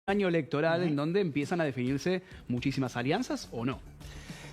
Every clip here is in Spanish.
año electoral en donde empiezan a definirse muchísimas alianzas, ¿o no?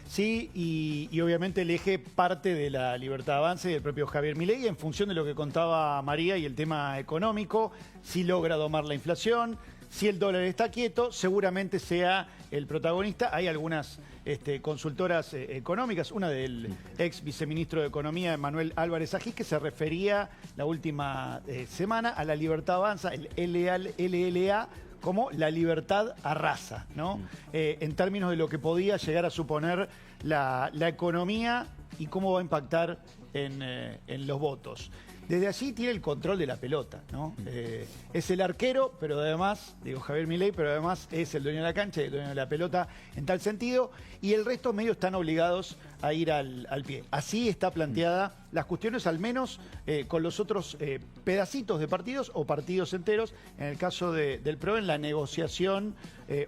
Sí, y obviamente el eje parte de la Libertad Avanza y del propio Javier Milei en función de lo que contaba María y el tema económico, si logra domar la inflación, si el dólar está quieto, seguramente sea el protagonista. Hay algunas consultoras económicas, una del ex viceministro de Economía, Manuel Álvarez Agis, que se refería la última semana a la Libertad Avanza, el LLA, como la libertad arrasa, ¿no? En términos de lo que podía llegar a suponer la economía y cómo va a impactar en los votos. Desde allí tiene el control de la pelota, ¿no? Es el arquero, pero además, digo Javier Milei, pero además es el dueño de la cancha y el dueño de la pelota en tal sentido, y el resto medios están obligados a ir al pie. Así está planteada las cuestiones, al menos con los otros pedacitos de partidos o partidos enteros, en el caso del PRO, en la negociación,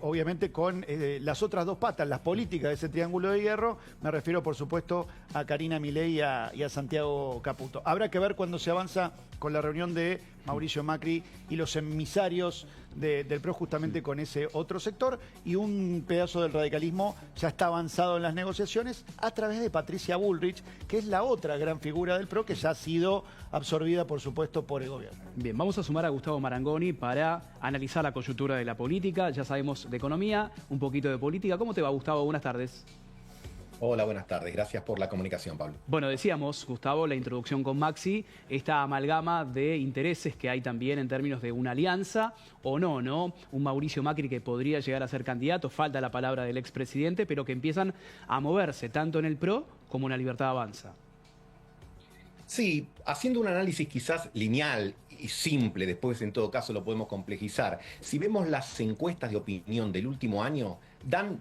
obviamente con las otras dos patas, las políticas de ese triángulo de hierro. Me refiero, por supuesto, a Karina Milei y a Santiago Caputo. Habrá que ver cuando se avanza con la reunión de Mauricio Macri y los emisarios del PRO justamente con ese otro sector, y un pedazo del radicalismo ya está avanzado en las negociaciones a través de Patricia Bullrich, que es la otra gran figura del PRO que ya ha sido absorbida, por supuesto, por el gobierno. Bien, vamos a sumar a Gustavo Marangoni para analizar la coyuntura de la política. Ya sabemos de economía, un poquito de política. ¿Cómo te va, Gustavo? Buenas tardes. Hola, buenas tardes. Gracias por la comunicación, Pablo. Bueno, decíamos, Gustavo, la introducción con Maxi, esta amalgama de intereses que hay también en términos de una alianza o no, ¿no? Un Mauricio Macri que podría llegar a ser candidato, falta la palabra del expresidente, pero que empiezan a moverse tanto en el PRO como en la Libertad Avanza. Sí, haciendo un análisis quizás lineal y simple, después en todo caso lo podemos complejizar. Si vemos las encuestas de opinión del último año, dan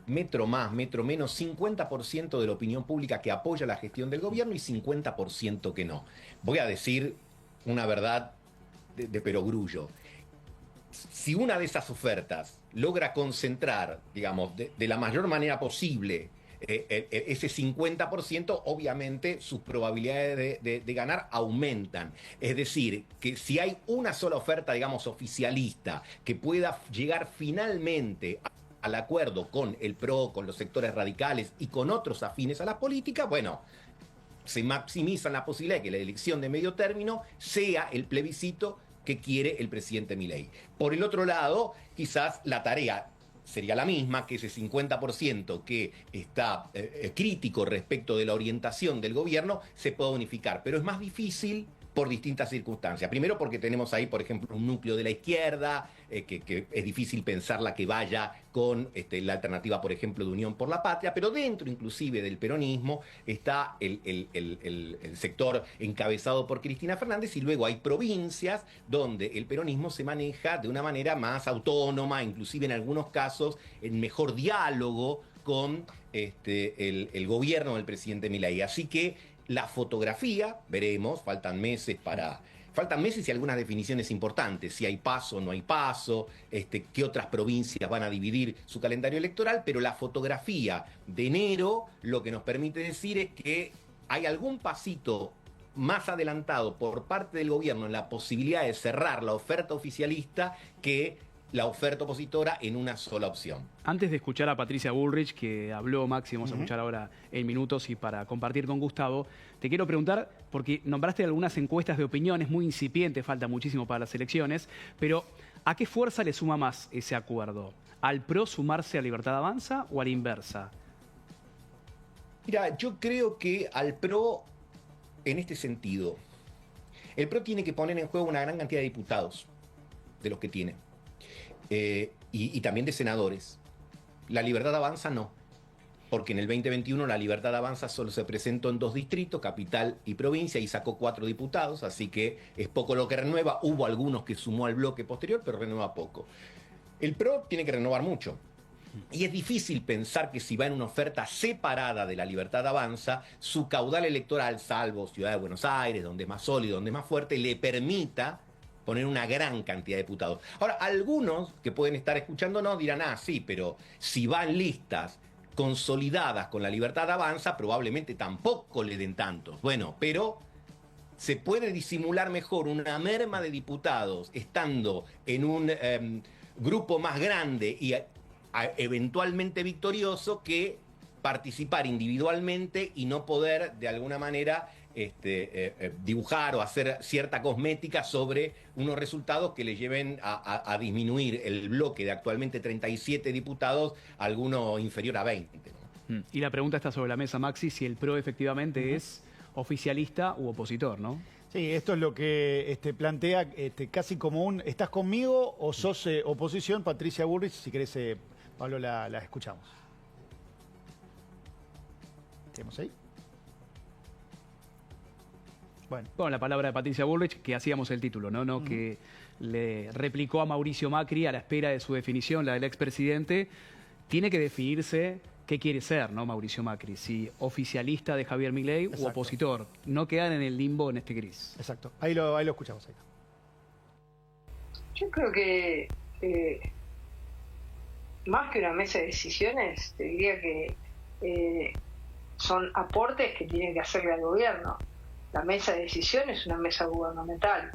metro más, metro menos, 50% de la opinión pública que apoya la gestión del gobierno y 50% que no. Voy a decir una verdad de perogrullo. Si una de esas ofertas logra concentrar, digamos, de la mayor manera posible ese 50%, obviamente sus probabilidades de ganar aumentan. Es decir, que si hay una sola oferta, digamos, oficialista, que pueda llegar finalmente al acuerdo con el PRO, con los sectores radicales y con otros afines a la política, bueno, se maximizan la posibilidad de que la elección de medio término sea el plebiscito que quiere el presidente Milei. Por el otro lado, quizás la tarea sería la misma, que ese 50% que está crítico respecto de la orientación del gobierno se pueda unificar, pero es más difícil por distintas circunstancias. Primero porque tenemos ahí, por ejemplo, un núcleo de la izquierda, que es difícil pensarla que vaya con la alternativa, por ejemplo, de Unión por la Patria, pero dentro inclusive del peronismo está el sector encabezado por Cristina Fernández, y luego hay provincias donde el peronismo se maneja de una manera más autónoma, inclusive en algunos casos en mejor diálogo con el gobierno del presidente Milei. Así que la fotografía, veremos, faltan meses y algunas definiciones importantes, si hay paso o no hay paso, qué otras provincias van a dividir su calendario electoral, pero la fotografía de enero lo que nos permite decir es que hay algún pasito más adelantado por parte del gobierno en la posibilidad de cerrar la oferta oficialista que la oferta opositora en una sola opción. Antes de escuchar a Patricia Bullrich, que habló Maxi, vamos a escuchar ahora en minutos y para compartir con Gustavo, te quiero preguntar, porque nombraste algunas encuestas de opiniones muy incipientes, falta muchísimo para las elecciones, pero ¿a qué fuerza le suma más ese acuerdo? ¿Al PRO sumarse a Libertad Avanza o a la inversa? Mira, yo creo que al PRO, en este sentido, el PRO tiene que poner en juego una gran cantidad de diputados de los que tiene. Y también de senadores. La Libertad Avanza no, porque en el 2021 la Libertad Avanza solo se presentó en 2 distritos, capital y provincia, y sacó 4 diputados, así que es poco lo que renueva. Hubo algunos que sumó al bloque posterior, pero renueva poco. El PRO tiene que renovar mucho. Y es difícil pensar que si va en una oferta separada de la Libertad Avanza, su caudal electoral, salvo Ciudad de Buenos Aires, donde es más sólido, donde es más fuerte, le permita poner una gran cantidad de diputados. Ahora, algunos que pueden estar escuchándonos dirán, sí, pero si van listas consolidadas con la Libertad Avanza, probablemente tampoco le den tantos. Bueno, pero se puede disimular mejor una merma de diputados estando en un grupo más grande y eventualmente victorioso que participar individualmente y no poder de alguna manera dibujar o hacer cierta cosmética sobre unos resultados que le lleven a disminuir el bloque de actualmente 37 diputados a alguno inferior a 20. ¿No? Y la pregunta está sobre la mesa, Maxi, si el PRO efectivamente es oficialista u opositor, ¿no? Sí, esto es lo que plantea casi como un ¿estás conmigo o sos oposición? Patricia Bullrich, si querés, Pablo, la escuchamos. ¿Tenemos ahí? Bueno. Con la palabra de Patricia Bullrich, que hacíamos el título, ¿no? Que le replicó a Mauricio Macri a la espera de su definición, la del expresidente. Tiene que definirse qué quiere ser, ¿no? Mauricio Macri, si oficialista de Javier Milei u opositor. No quedan en el limbo en este gris. Exacto. Ahí lo escuchamos. Ahí. Yo creo que más que una mesa de decisiones, te diría que son aportes que tienen que hacerle al gobierno. La mesa de decisiones es una mesa gubernamental.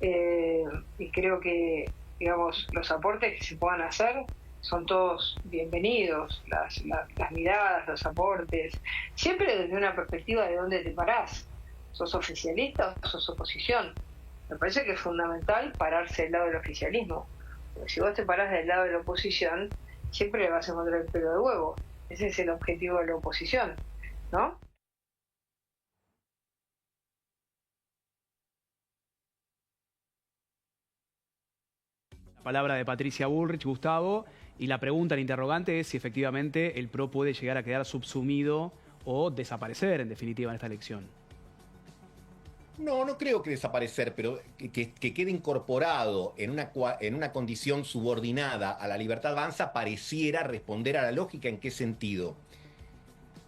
Y creo que, digamos, los aportes que se puedan hacer son todos bienvenidos, las miradas, los aportes, siempre desde una perspectiva de dónde te parás. ¿Sos oficialista o sos oposición? Me parece que es fundamental pararse del lado del oficialismo. Porque si vos te parás del lado de la oposición, siempre le vas a encontrar el pelo de huevo. Ese es el objetivo de la oposición, ¿no? Palabra de Patricia Bullrich, Gustavo, y la pregunta, el interrogante es si efectivamente el PRO puede llegar a quedar subsumido o desaparecer en definitiva en esta elección. No creo que desaparecer, pero que quede incorporado en una condición subordinada a la Libertad Avanza pareciera responder a la lógica. ¿En qué sentido?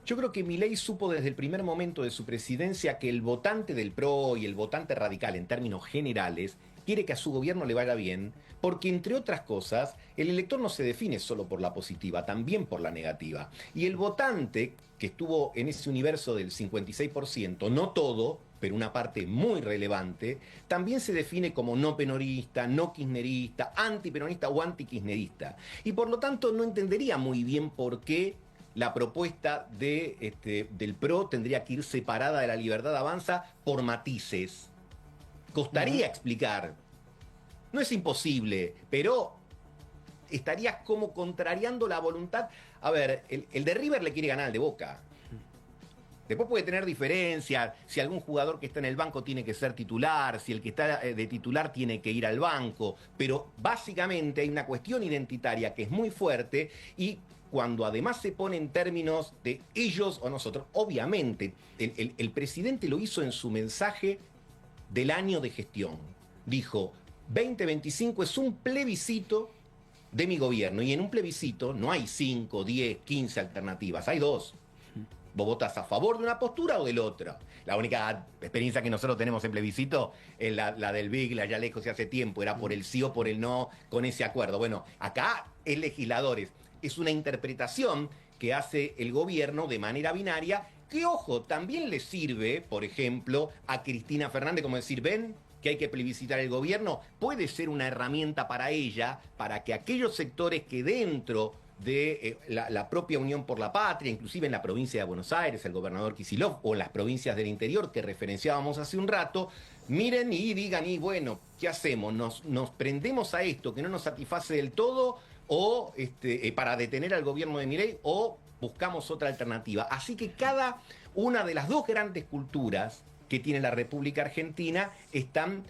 Yo creo que Milei supo desde el primer momento de su presidencia que el votante del PRO y el votante radical en términos generales quiere que a su gobierno le vaya bien, porque entre otras cosas, el elector no se define solo por la positiva, también por la negativa. Y el votante, que estuvo en ese universo del 56%, no todo, pero una parte muy relevante, también se define como no peronista, no kirchnerista, antiperonista o antikirchnerista. Y por lo tanto no entendería muy bien por qué la propuesta del PRO tendría que ir separada de la Libertad Avanza por matices. Costaría explicar. No es imposible, pero estarías como contrariando la voluntad. A ver, el de River le quiere ganar al de Boca. Después puede tener diferencias, si algún jugador que está en el banco tiene que ser titular, si el que está de titular tiene que ir al banco, pero básicamente hay una cuestión identitaria que es muy fuerte y cuando además se pone en términos de ellos o nosotros, obviamente el presidente lo hizo en su mensaje del año de gestión. Dijo, 2025 es un plebiscito de mi gobierno y en un plebiscito no hay 5, 10, 15 alternativas, hay 2. Vos votás a favor de una postura o de la otra. La única experiencia que nosotros tenemos en plebiscito es la del Big, la ya lejos y hace tiempo, era por el sí o por el no con ese acuerdo. Bueno, acá es legisladores, es una interpretación que hace el gobierno de manera binaria, que ojo, también le sirve, por ejemplo, a Cristina Fernández como decir, ven que hay que plebiscitar el gobierno, puede ser una herramienta para ella, para que aquellos sectores que dentro de la propia Unión por la Patria, inclusive en la provincia de Buenos Aires, el gobernador Kicillof, o en las provincias del interior que referenciábamos hace un rato, miren y digan, y bueno, ¿qué hacemos? ¿Nos prendemos a esto que no nos satisface del todo o para detener al gobierno de Milei o buscamos otra alternativa? Así que cada una de las dos grandes culturas que tiene la República Argentina están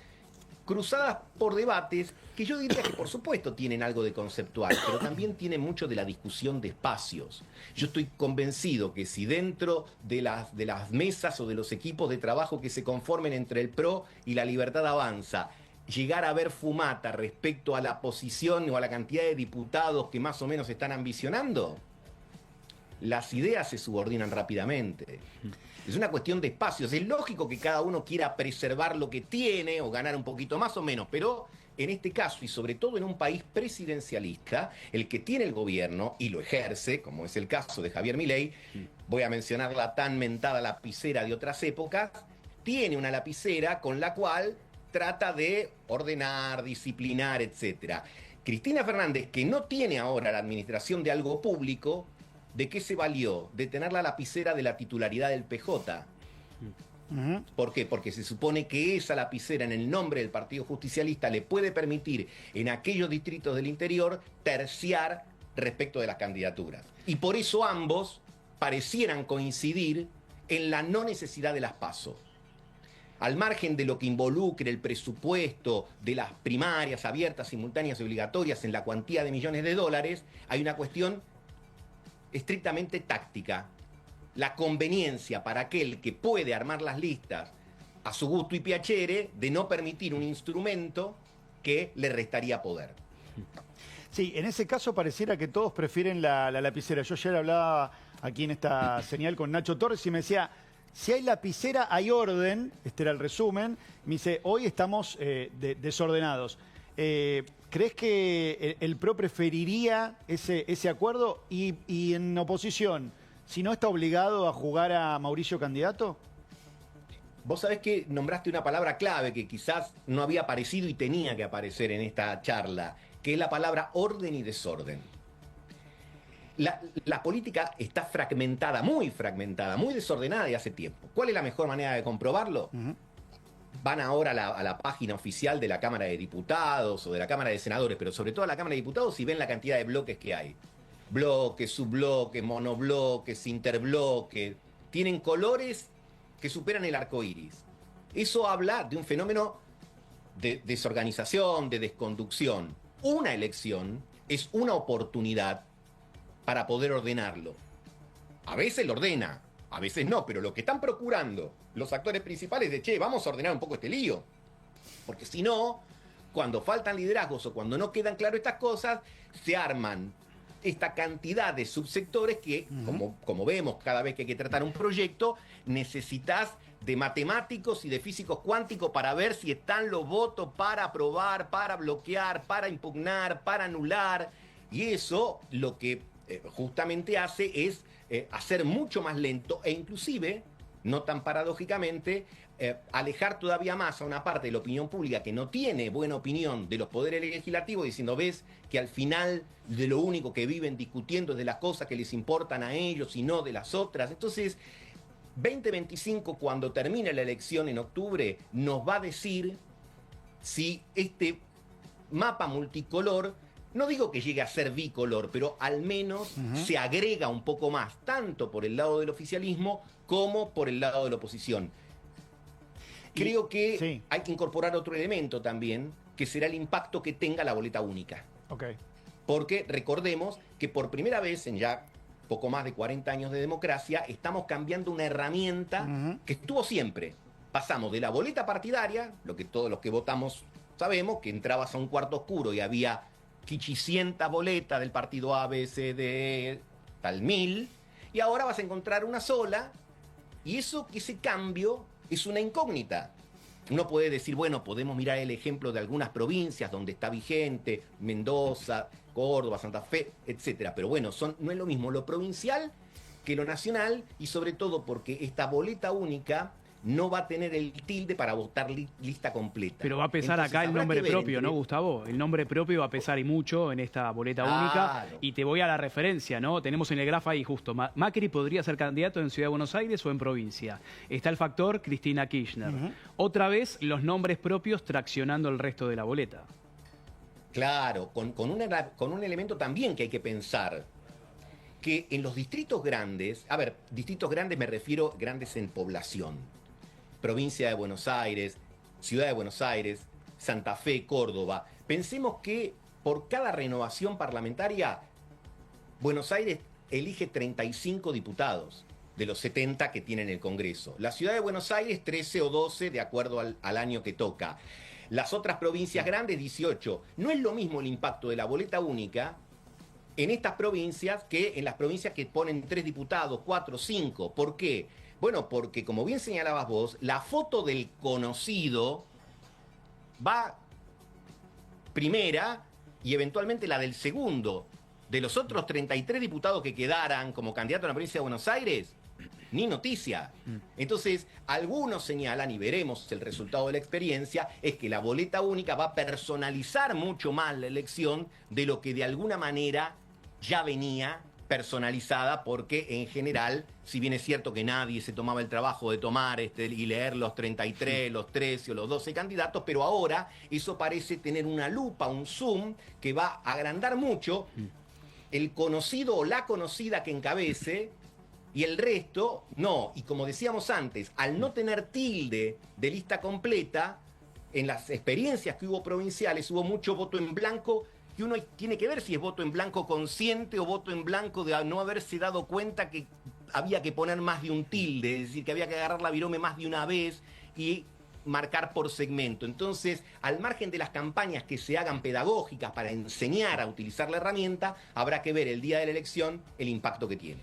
cruzadas por debates que yo diría que por supuesto tienen algo de conceptual, pero también tienen mucho de la discusión de espacios. Yo estoy convencido que si dentro de las mesas o de los equipos de trabajo que se conformen entre el PRO y la Libertad Avanza, llegar a ver fumata respecto a la posición o a la cantidad de diputados que más o menos están ambicionando, las ideas se subordinan rápidamente. Es una cuestión de espacios. Es lógico que cada uno quiera preservar lo que tiene o ganar un poquito más o menos, pero en este caso, y sobre todo en un país presidencialista, el que tiene el gobierno y lo ejerce, como es el caso de Javier Milei, voy a mencionar la tan mentada lapicera de otras épocas, tiene una lapicera con la cual trata de ordenar, disciplinar, etcétera. Cristina Fernández, que no tiene ahora la administración de algo público, ¿de qué se valió? De tener la lapicera de la titularidad del PJ. ¿Por qué? Porque se supone que esa lapicera en el nombre del Partido Justicialista le puede permitir en aquellos distritos del interior terciar respecto de las candidaturas. Y por eso ambos parecieran coincidir en la no necesidad de las PASO. Al margen de lo que involucre el presupuesto de las primarias abiertas, simultáneas y obligatorias en la cuantía de millones de dólares, hay una cuestión estrictamente táctica. La conveniencia para aquel que puede armar las listas a su gusto y piacere de no permitir un instrumento que le restaría poder. Sí, en ese caso pareciera que todos prefieren la lapicera. Yo ayer hablaba aquí en esta señal con Nacho Torres y me decía, si hay lapicera hay orden, este era el resumen, me dice, hoy estamos desordenados. ¿Crees que el PRO preferiría ese acuerdo? Y en oposición, si no está obligado a jugar a Mauricio candidato. Vos sabés que nombraste una palabra clave que quizás no había aparecido y tenía que aparecer en esta charla, que es la palabra orden y desorden. La política está fragmentada, muy desordenada de hace tiempo. ¿Cuál es la mejor manera de comprobarlo? Van ahora a la página oficial de la Cámara de Diputados o de la Cámara de Senadores, pero sobre todo a la Cámara de Diputados y ven la cantidad de bloques que hay. Bloques, subbloques, monobloques, interbloques. Tienen colores que superan el arco iris. Eso habla de un fenómeno de desorganización, de desconducción. Una elección es una oportunidad para poder ordenarlo. A veces lo ordena, a veces no, pero lo que están procurando los actores principales de, che, vamos a ordenar un poco este lío. Porque si no, cuando faltan liderazgos o cuando no quedan claras estas cosas, se arman esta cantidad de subsectores que, como vemos cada vez que hay que tratar un proyecto, necesitas de matemáticos y de físicos cuánticos para ver si están los votos para aprobar, para bloquear, para impugnar, para anular. Y eso lo que justamente hace es hacer mucho más lento e inclusive, no tan paradójicamente, alejar todavía más a una parte de la opinión pública que no tiene buena opinión de los poderes legislativos, diciendo, ves que al final de lo único que viven discutiendo es de las cosas que les importan a ellos y no de las otras. Entonces, 2025, cuando termine la elección en octubre, nos va a decir si este mapa multicolor, no digo que llegue a ser bicolor, pero al menos se agrega un poco más, tanto por el lado del oficialismo como por el lado de la oposición. Creo que hay que incorporar otro elemento también, que será el impacto que tenga la boleta única. Porque recordemos que por primera vez en ya poco más de 40 años de democracia, estamos cambiando una herramienta que estuvo siempre. Pasamos de la boleta partidaria, lo que todos los que votamos sabemos, que entrabas a un cuarto oscuro y había 500 boletas del partido A, B, C, D, tal 1000, y ahora vas a encontrar una sola, y ese cambio es una incógnita. Uno puede decir, bueno, podemos mirar el ejemplo de algunas provincias donde está vigente, Mendoza, Córdoba, Santa Fe, etcétera. Pero bueno, no es lo mismo lo provincial que lo nacional, y sobre todo porque esta boleta única no va a tener el tilde para votar lista completa. Pero va a pesar acá el nombre propio, ¿no, Gustavo? El nombre propio va a pesar y mucho en esta boleta única. Y te voy a la referencia, ¿no? Tenemos en el grafo ahí justo, Macri podría ser candidato en Ciudad de Buenos Aires o en provincia. Está el factor Cristina Kirchner. Otra vez los nombres propios traccionando el resto de la boleta. Claro, con un elemento también que hay que pensar, que en los distritos grandes, distritos grandes me refiero grandes en población, provincia de Buenos Aires, Ciudad de Buenos Aires, Santa Fe, Córdoba, pensemos que por cada renovación parlamentaria, Buenos Aires elige 35 diputados de los 70 que tiene en el Congreso. La Ciudad de Buenos Aires 13 o 12 de acuerdo al año que toca. Las otras provincias grandes, 18. No es lo mismo el impacto de la boleta única en estas provincias que en las provincias que ponen 3 diputados, 4, 5. ¿Por qué? Bueno, porque como bien señalabas vos, la foto del conocido va primera y eventualmente la del segundo. De los otros 33 diputados que quedaran como candidato en la provincia de Buenos Aires, ni noticia. Entonces, algunos señalan, y veremos el resultado de la experiencia, es que la boleta única va a personalizar mucho más la elección de lo que de alguna manera ya venía personalizada, porque en general, si bien es cierto que nadie se tomaba el trabajo de tomar y leer los 33, los 13 o los 12 candidatos, pero ahora eso parece tener una lupa, un zoom, que va a agrandar mucho el conocido o la conocida que encabece, y el resto no. Y como decíamos antes, al no tener tilde de lista completa, en las experiencias que hubo provinciales hubo mucho voto en blanco, y uno tiene que ver si es voto en blanco consciente o voto en blanco de no haberse dado cuenta que había que poner más de un tilde, es decir, que había que agarrar la virome más de una vez y marcar por segmento. Entonces, al margen de las campañas que se hagan pedagógicas para enseñar a utilizar la herramienta, habrá que ver el día de la elección el impacto que tiene.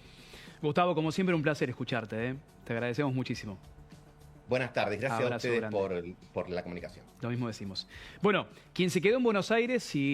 Gustavo, como siempre, un placer escucharte, ¿eh? Te agradecemos muchísimo. Buenas tardes, gracias Abrazo a ustedes grande. por la comunicación. Lo mismo decimos. Bueno, quien se quedó en Buenos Aires y